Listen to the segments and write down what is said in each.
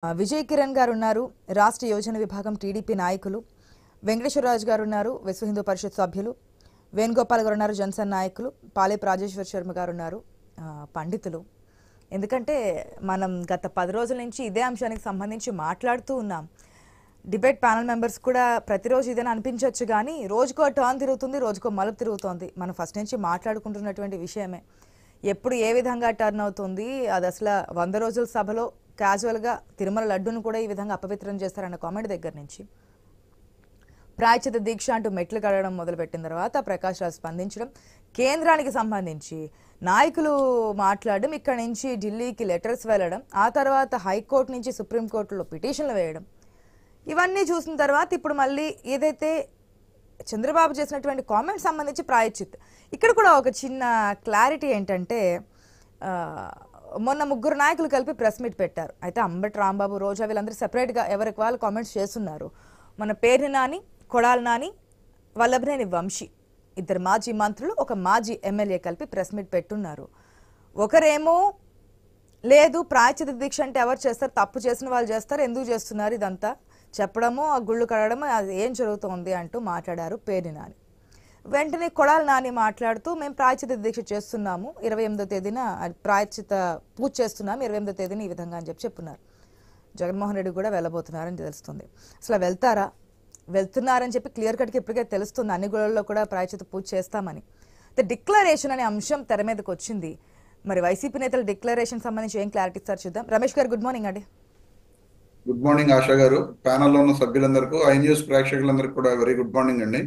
విజయ్ కిరణ్ గారు ఉన్నారు, రాష్ట్ర యోజన విభాగం టీడీపీ నాయకులు. వెంకటేశ్వరరాజు గారు ఉన్నారు, విశ్వ హిందూ పరిషత్ సభ్యులు. వేణుగోపాల్ గారు ఉన్నారు, జనసేన నాయకులు. పాలేపు రాజేశ్వర్ శర్మ గారు ఉన్నారు, పండితులు. ఎందుకంటే మనం గత 10 రోజుల నుంచి ఇదే అంశానికి సంబంధించి మాట్లాడుతూ ఉన్నాం. డిబేట్ ప్యానల్ మెంబర్స్ కూడా ప్రతిరోజు ఇదేనా అనిపించవచ్చు, కానీ రోజుకో టర్న్ తిరుగుతుంది, రోజుకో మలుపు తిరుగుతోంది. మనం ఫస్ట్ నుంచి మాట్లాడుకుంటున్నటువంటి విషయమే. ఎప్పుడు ఏ విధంగా టర్న్ అవుతుంది, అది అసలు 100 రోజుల సభలో క్యాజువల్గా తిరుమల లడ్డును కూడా ఈ విధంగా అపవిత్రం చేస్తారన్న కామెంట్ దగ్గర నుంచి ప్రాయచిత దీక్ష అంటూ మెట్లు కడగడం మొదలుపెట్టిన తర్వాత ప్రకాష్ రాజ్ స్పందించడం, కేంద్రానికి సంబంధించి నాయకులు మాట్లాడడం, ఇక్కడ నుంచి ఢిల్లీకి లెటర్స్ వెళ్ళడం, ఆ తర్వాత హైకోర్టు నుంచి సుప్రీంకోర్టులో పిటిషన్లు వేయడం, ఇవన్నీ చూసిన తర్వాత ఇప్పుడు మళ్ళీ ఏదైతే చంద్రబాబు చేసినటువంటి కామెంట్స్ సంబంధించి ప్రాయచిత్, ఇక్కడ కూడా ఒక చిన్న క్లారిటీ ఏంటంటే, మొన్న 3 నాయకులు కలిపి ప్రెస్ మీట్ పెట్టారు. అయితే అంబటి రాంబాబు, రోజా వీళ్ళందరూ సెపరేట్గా ఎవరికి వాళ్ళు కామెంట్స్ చేస్తున్నారు. మన పేర్ని నాని, కొడాలి నాని, వల్లభనేని వంశీ, 2 మాజీ మంత్రులు, ఒక మాజీ ఎమ్మెల్యే కలిపి ప్రెస్ మీట్ పెట్టున్నారు. ఒకరేమో లేదు ప్రాయచిత దీక్ష అంటే ఎవరు చేస్తారు, తప్పు చేసిన వాళ్ళు చేస్తారు, ఎందుకు చేస్తున్నారు ఇదంతా చెప్పడము, ఆ గుళ్ళు కడగడము, అది ఏం జరుగుతోంది అంటూ మాట్లాడారు పేర్ని నాని. వెంటనే కొడాలి నాని మాట్లాడుతూ, మేము ప్రాయచిత దీక్ష చేస్తున్నాము, 28వ తేదీన ప్రాయచిత పూజ చేస్తున్నాము, 28వ తేదీన ఈ విధంగా అని చెప్పున్నారు. జగన్మోహన్ రెడ్డి కూడా వెళ్ళబోతున్నారని తెలుస్తుంది. అసలు వెళ్తున్నారని చెప్పి క్లియర్ కట్గా ఇప్పటికే తెలుస్తుంది, అన్ని గుళ్ళల్లో కూడా ప్రాయచిత పూజ చేస్తామని. డిక్లరేషన్ అనే అంశం తెర మీదకి వచ్చింది. మరి వైసీపీ నేతల డిక్లరేషన్ సంబంధించి ఏం క్లారిటీ ఇస్తారు చూద్దాం. రమేష్ గారు, గుడ్ మార్నింగ్ అండి. గుడ్ మార్నింగ్ ఆశా గారు, ప్యానల్లో ఉన్న సభ్యులందరికీ, ఐ న్యూస్ ప్రేక్షకులందరికీ కూడా వెరీ గుడ్ మార్నింగ్ అండి.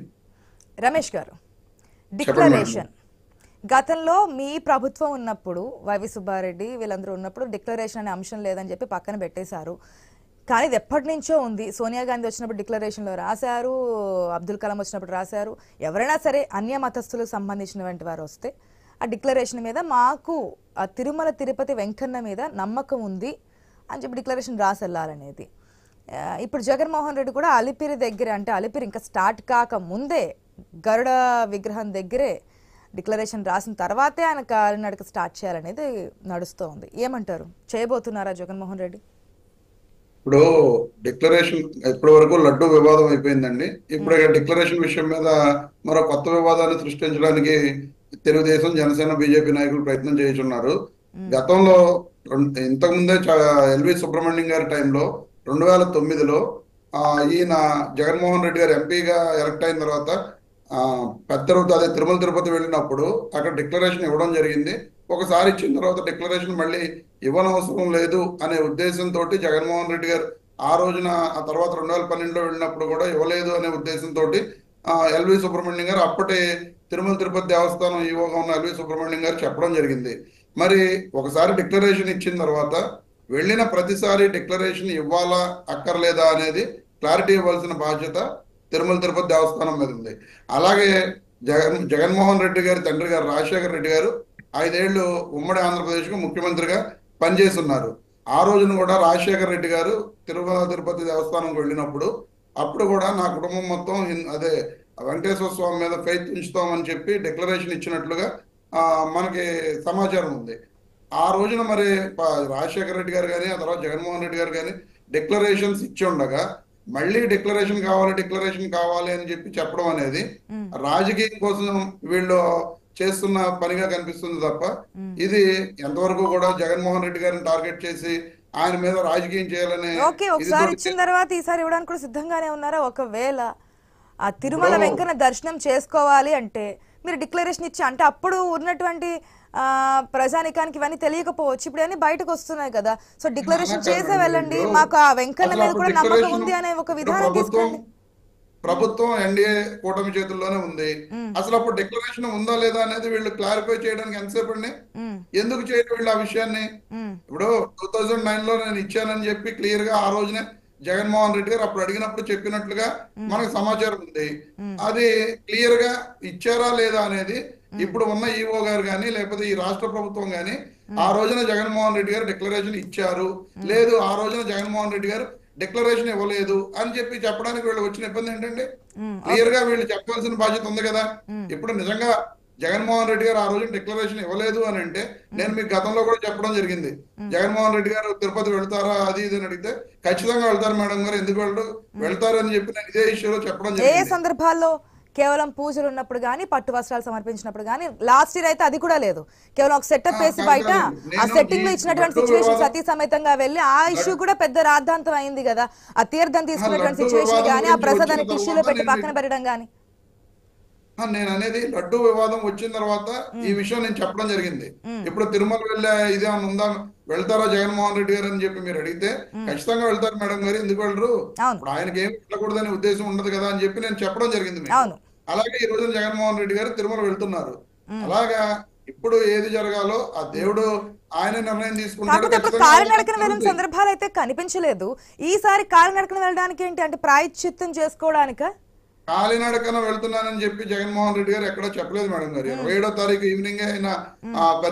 రమేష్ గారు, డిక్లరేషన్ గతంలో మీ ప్రభుత్వం ఉన్నప్పుడు, వైవి సుబ్బారెడ్డి వీళ్ళందరూ ఉన్నప్పుడు డిక్లరేషన్ అనే అంశం లేదని చెప్పి పక్కన పెట్టేశారు. కానీ ఇది ఎప్పటి నుంచో ఉంది. సోనియా గాంధీ వచ్చినప్పుడు డిక్లరేషన్లో రాశారు, అబ్దుల్ కలాం వచ్చినప్పుడు రాశారు. ఎవరైనా సరే అన్య మతస్థులకు సంబంధించినటువంటి వారు వస్తే ఆ డిక్లరేషన్ మీద మాకు ఆ తిరుమల తిరుపతి వెంకన్న మీద నమ్మకం ఉంది అని చెప్పి డిక్లరేషన్ రాసి వెళ్ళాలనేది. ఇప్పుడు జగన్మోహన్ రెడ్డి కూడా అలిపిరి దగ్గర, అంటే అలిపిరి ఇంకా స్టార్ట్ కాక ముందే గరుడ విగ్రహం దగ్గరే డిక్లరేషన్ రాసిన తర్వాతే ఆయన కాలినడక స్టార్ట్ చేయాలనేది నడుస్తూ ఉంది. ఏమంటారు, చేయబోతున్నారా జగన్మోహన్ రెడ్డి? ఇప్పుడు డిక్లరేషన్ ఇప్పటి వరకు లడ్డు వివాదం అయిపోయిందండి. ఇప్పుడు డిక్లరేషన్ విషయం మీద మరో కొత్త వివాదాన్ని సృష్టించడానికి తెలుగుదేశం, జనసేన, బీజేపీ నాయకులు ప్రయత్నం చేస్తున్నారు. గతంలో ఇంతకుముందే ఎల్వి సుబ్రహ్మణ్యం గారి టైంలో 2009లో ఈయన జగన్మోహన్ రెడ్డి గారు ఎంపీగా ఎలక్ట్ అయిన తర్వాత అదే తిరుమల తిరుపతి వెళ్ళినప్పుడు అక్కడ డిక్లరేషన్ ఇవ్వడం జరిగింది. ఒకసారి ఇచ్చిన తర్వాత డిక్లరేషన్ మళ్ళీ ఇవ్వనవసరం లేదు అనే ఉద్దేశంతో జగన్మోహన్ రెడ్డి గారు ఆ రోజున, ఆ తర్వాత 2012లో వెళ్ళినప్పుడు కూడా ఇవ్వలేదు అనే ఉద్దేశంతో ఎల్వి సుబ్రహ్మణ్యం గారు, అప్పటి తిరుమల తిరుపతి దేవస్థానం ఈవోగా ఉన్న ఎల్వి సుబ్రహ్మణ్యం గారు చెప్పడం జరిగింది. మరి ఒకసారి డిక్లరేషన్ ఇచ్చిన తర్వాత వెళ్ళిన ప్రతిసారి డిక్లరేషన్ ఇవ్వాలా అక్కర్లేదా అనేది క్లారిటీ ఇవ్వాల్సిన బాధ్యత తిరుమల తిరుపతి దేవస్థానం మీద ఉంది. అలాగే జగన్మోహన్ రెడ్డి గారి తండ్రి గారు రాజశేఖర రెడ్డి గారు 5 ఏళ్లు ఉమ్మడి ఆంధ్రప్రదేశ్కు ముఖ్యమంత్రిగా పనిచేస్తున్నారు. ఆ రోజున కూడా రాజశేఖర రెడ్డి గారు తిరుమల తిరుపతి దేవస్థానంకి వెళ్ళినప్పుడు అప్పుడు కూడా నా కుటుంబం మొత్తం అదే వెంకటేశ్వర స్వామి మీద ఫెయిత్ ఉంచుతామని చెప్పి డిక్లరేషన్ ఇచ్చినట్లుగా మనకి సమాచారం ఉంది. ఆ రోజున మరి రాజశేఖర రెడ్డి గారు కానీ, ఆ తర్వాత జగన్మోహన్ రెడ్డి గారు కానీ డిక్లరేషన్స్ ఇచ్చి ఉండగా మళ్ళీ డిక్లరేషన్ కావాలి అని చెప్పి చెప్పడం అనేది రాజకీయం కోసం వీళ్ళు చేస్తున్న పనిగా కనిపిస్తుంది తప్ప, ఇది ఎంతవరకు కూడా జగన్మోహన్ రెడ్డి గారిని టార్గెట్ చేసి ఆయన మీద రాజకీయం చేయాలనే. ఒకసారి ఇచ్చిన తర్వాత ఈసారి ఇవ్వడానికి కూడా సిద్ధంగానే ఉన్నారా? ఒకవేళ ఆ తిరుమల వెంకన్న దర్శనం చేసుకోవాలి అంటే మీరు డిక్లరేషన్ ఇచ్చి, అంటే అప్పుడు ఉన్నటువంటి ప్రజానికానికి ఇవన్నీ తెలియకపోవచ్చు, ఇప్పుడు అన్ని బయటకు వస్తున్నాయి కదా. సో డిక్లరేషన్ చేసే వెళ్ళండి, మాకు ఆ వెంకన్న మీద కూడా నమ్మకం ఉంది అనే ఒక విధానం తీసుకోండి. ప్రభుత్వం ఎన్డీఏ కూటమి చేతుల్లోనే ఉంది. అసలు అప్పుడు డిక్లరేషన్ ఉందా లేదా అనేది వీళ్ళు క్లారిఫై చేయడానికి ఎంతసేపు అండి? ఎందుకు చేయరు వీళ్ళు ఆ విషయాన్ని? ఇప్పుడు 2009లో నేను ఇచ్చానని చెప్పి క్లియర్ గా ఆ రోజునే జగన్మోహన్ రెడ్డి గారు అప్పుడు అడిగినప్పుడు చెప్పినట్లుగా మనకు సమాచారం ఉంది. అది క్లియర్ గా ఇచ్చారా లేదా అనేది ఇప్పుడు ఉన్న ఈఓ గారు కానీ, లేకపోతే ఈ రాష్ట్ర ప్రభుత్వం కానీ ఆ రోజున జగన్మోహన్ రెడ్డి గారు డిక్లరేషన్ ఇచ్చారు, లేదు ఆ రోజున జగన్మోహన్ రెడ్డి గారు డిక్లరేషన్ ఇవ్వలేదు అని చెప్పి చెప్పడానికి వీళ్ళు వచ్చిన ఇబ్బంది ఏంటంటే, క్లియర్ గా వీళ్ళు చెప్పాల్సిన బాధ్యత ఉంది కదా. ఇప్పుడు నిజంగా జగన్మోహన్ రెడ్డి గారు ఆ రోజు డిక్లరేషన్ ఇవ్వలేదు అని అంటే నేను మీకు గతంలో కూడా చెప్పడం జరిగింది. జగన్మోహన్ రెడ్డి గారు తిరుపతి వెళ్తారా అది ఇది అని అడిగితే ఖచ్చితంగా వెళ్తారు మేడం గారు, ఎందుకు వెళ్తారు అని చెప్పి నేను ఇదే ఇష్యూలో చెప్పడం ఏ జరిగింది. సందర్భాల్లో? కేవలం పూజలు ఉన్నప్పుడు కానీ, పట్టు వస్త్రాలు సమర్పించినప్పుడు కానీ. లాస్ట్ ఇయర్ అయితే అది కూడా లేదు, కేవలం ఒక సెటప్ వేసి బయట ఆ సెట్టింగ్ లో ఇచ్చినటువంటి సిచ్యువేషన్ సతీ సమేతంగా వెళ్ళి ఆ ఇష్యూ కూడా పెద్ద రాద్ధాంతం అయింది కదా. ఆ తీర్థం తీసుకున్నటువంటి సిచ్యువేషన్ కానీ, ఆ ప్రసాదాన్ని టిష్యూలో పెట్టి పక్కన పెట్టడం కానీ. నేను అనేది లడ్డు వివాదం వచ్చిన తర్వాత ఈ విషయం నేను చెప్పడం జరిగింది. ఇప్పుడు తిరుమల వెళ్ళే ఇదే ఉందా, వెళ్తారా జగన్మోహన్ రెడ్డి గారు అని చెప్పి మీరు అడిగితే ఖచ్చితంగా వెళ్తారు మేడం గారు, ఎందుకు వెళ్ళరు, ఇప్పుడు ఆయనకి ఏం వెళ్ళకూడదనే ఉద్దేశం ఉండదు కదా అని చెప్పి నేను చెప్పడం జరిగింది మీకు. అలాగే ఈ రోజున జగన్మోహన్ రెడ్డి గారు తిరుమల వెళ్తున్నారు. అలాగా ఇప్పుడు ఏది జరగాలో ఆ దేవుడు ఆయన నిర్ణయం తీసుకుంటాడు. కాలినడకన వెళ్ళిన సందర్భాలు అయితే కనిపించలేదు. ఈసారి కాలినడకన వెళ్ళడానికి ఏంటి అంటే ప్రాయశ్చిత్తం చేసుకోవడానిక? కాలినడకన వెళ్తున్నానని చెప్పి జగన్మోహన్ రెడ్డి గారు ఎక్కడా చెప్పలేదు మేడం గారు. 27వ తారీఖు ఈవినింగ్ ఆయన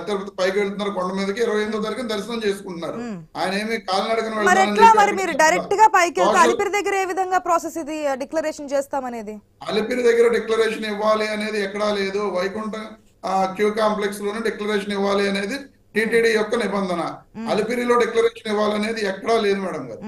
తిరుపతి పైకి వెళ్తున్నారు కొండ మీదకి, 28వ తారీఖు దర్శనం చేసుకుంటున్నారు. ఆయన ఏమి కాలినడకన వెళ్తారు. డైరెక్ట్ గా పైకి అలిపిరి దగ్గర ఏ విధంగా ప్రాసెస్ ఇది డిక్లరేషన్ చేస్తామనేది? అలిపిరి దగ్గర డిక్లరేషన్ ఇవ్వాలి అనేది ఎక్కడా లేదు. వైకుంఠం క్యూ కాంప్లెక్స్ లోనే డిక్లరేషన్ ఇవ్వాలి అనేది టిటిడి యొక్క నిబంధన. అలిపిరిలో డిక్లరేషన్ ఇవ్వాలనేది ఎక్కడా లేదు మేడం గారు.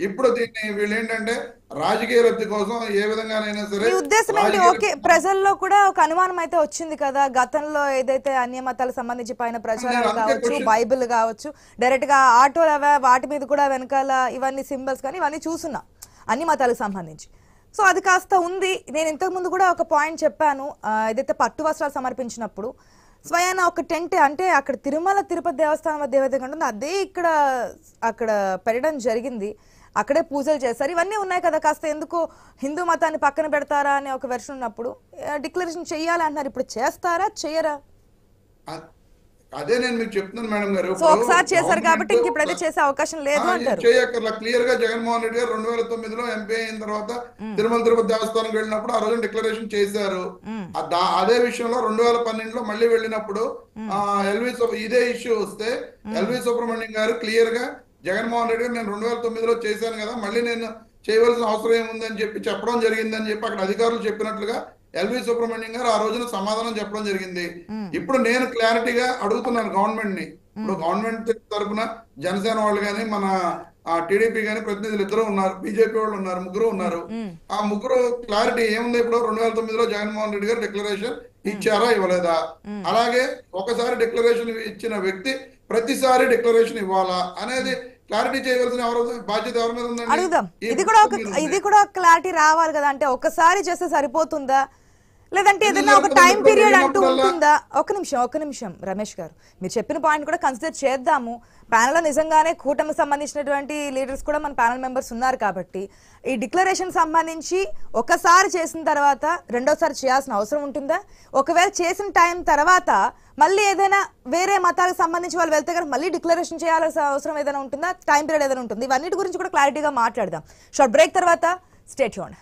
ఇప్పుడు దీన్ని వీళ్ళు ఏంటంటే రాజకీయ లబ్ధి కోసం ఏ విధంగానైనా సరే. ఉద్దేశం ఏంటి? ఓకే, ప్రజల్లో కూడా ఒక అనుమానం అయితే వచ్చింది కదా, గతంలో ఏదైతే అన్య మతాలకు సంబంధించి పైన ప్రచారాలు కావచ్చు, బైబిల్ కావచ్చు, డైరెక్ట్ గా ఆటోలు వాటి మీద కూడా వెనకాల ఇవన్నీ సింబల్స్ కానీ ఇవన్నీ చూస్తున్నాం అన్ని మతాలకు సంబంధించి. సో అది కాస్త ఉంది. నేను ఇంతకు ముందు కూడా ఒక పాయింట్ చెప్పాను, ఏదైతే పట్టు వస్త్రాలు సమర్పించినప్పుడు స్వయాన ఒక టెంట్ అంటే అక్కడ తిరుమల తిరుపతి దేవస్థానం దేవత ఉంటుంది, అదే ఇక్కడ అక్కడ పెట్టడం జరిగింది, అక్కడే పూజలు చేస్తారు, ఇవన్నీ ఉన్నాయి కదా. కాస్త ఎందుకు హిందూ మతాన్ని పక్కన పెడతారా అనే ఒక వెర్షన్ ఉన్నప్పుడు డిక్లరేషన్ చెయ్యాలి అంటున్నారు. ఇప్పుడు చేస్తారా చేయరా? అదే నేను మీకు చెప్తున్నాను మేడం గారు. ఒకసారి చేశారు కాబట్టి ఇప్పుడైతే చేసే అవకాశం లేదు అంటారు. చేయక్కర్లా, క్లియర్ గా జగన్మోహన్ రెడ్డి గారు 2009లో ఎంపీ అయిన తర్వాత తిరుమల తిరుపతి దేవస్థానం వెళ్ళినప్పుడు ఆ రోజు డిక్లరేషన్ చేశారు. అదే విషయంలో 2012లో మళ్ళీ వెళ్ళినప్పుడు ఇదే ఇష్యూ వస్తే ఎల్వి సుబ్రహ్మణ్యం గారు క్లియర్ గా జగన్మోహన్ రెడ్డి గారు నేను 2009లో చేశాను కదా, మళ్ళీ నేను చేయవలసిన అవసరం ఏముందని చెప్పి చెప్పడం జరిగిందని చెప్పి అక్కడ అధికారులు చెప్పినట్లుగా ఎల్వి సుబ్రహ్మణ్యం గారు ఆ రోజున సమాధానం చెప్పడం జరిగింది. ఇప్పుడు నేను క్లారిటీగా అడుగుతున్నాను గవర్నమెంట్ ని. ఇప్పుడు గవర్నమెంట్ తరఫున జనసేన వాళ్ళు కానీ మన టీడీపీ కానీ ప్రతినిధులు ఇద్దరు ఉన్నారు, బీజేపీ వాళ్ళు ఉన్నారు, ముగ్గురు ఉన్నారు. ఆ ముగ్గురు క్లారిటీ ఏముంది? ఇప్పుడు 2009లో జగన్మోహన్ రెడ్డి గారు డిక్లరేషన్ ఇచ్చారా ఇవ్వలేదా? అలాగే ఒకసారి డిక్లరేషన్ ఇచ్చిన వ్యక్తి ప్రతిసారి డిక్లరేషన్ ఇవ్వాలా అనేది క్లారిటీ చేయవలసిన బాధ్యత ఎవరి మీద ఉందండి? అడుగుదాం. ఇది కూడా క్లారిటీ రావాలి కదా. అంటే ఒకసారి చేస్తే సరిపోతుందా, లేదంటే ఏదైనా ఒక టైం పీరియడ్ అంటూ ఉంటుందా? ఒక నిమిషం రమేష్ గారు, మీరు చెప్పిన పాయింట్ కూడా కన్సిడర్ చేద్దాము. ప్యానెల్లో నిజంగానే కూటమికి సంబంధించినటువంటి లీడర్స్ కూడా మన ప్యానెల్ మెంబర్స్ ఉన్నారు కాబట్టి ఈ డిక్లరేషన్ సంబంధించి ఒకసారి చేసిన తర్వాత రెండోసారి చేయాల్సిన అవసరం ఉంటుందా? ఒకవేళ చేసిన టైం తర్వాత మళ్ళీ ఏదైనా వేరే మతాలకు సంబంధించి వాళ్ళు వెళ్తే కనుక మళ్ళీ డిక్లరేషన్ చేయాల్సిన అవసరం ఏదైనా ఉంటుందా? టైం పీరియడ్ ఏదైనా ఉంటుంది? ఇవన్నిటి గురించి కూడా క్లారిటీగా మాట్లాడదాం. షార్ట్ బ్రేక్ తర్వాత స్టే ట్యూన్డ్.